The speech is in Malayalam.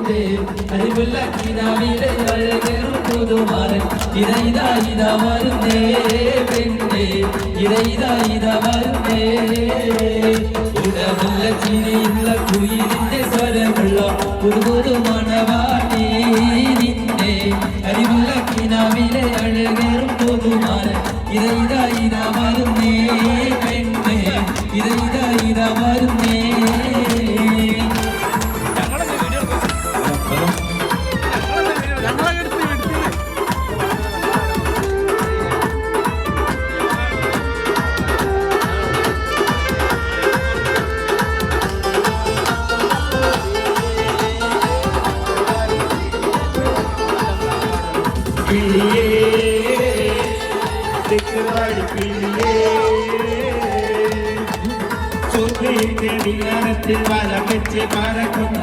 പെണ്ണേ അറിവുള്ള കിനാവിലെ അഴകേറും പുതുമാരൻ ഇതാ വരുന്നേ പെണ്ണേ ഇതാ വരുന്നേ ഉടമുള്ള ചിരിയുള്ള കുയിലിന്റെ സ്വരമുള്ള പുതു മണവാട്ടി നിന്നെ അറിവുള്ള കിനാവിലെ അഴകേറും പുതുമാരൻ ഇതാ വരുന്നേ പെണ്ണേ ഇതാ വരുന്നേ വലം വെച്ച് പറക്കുന്ന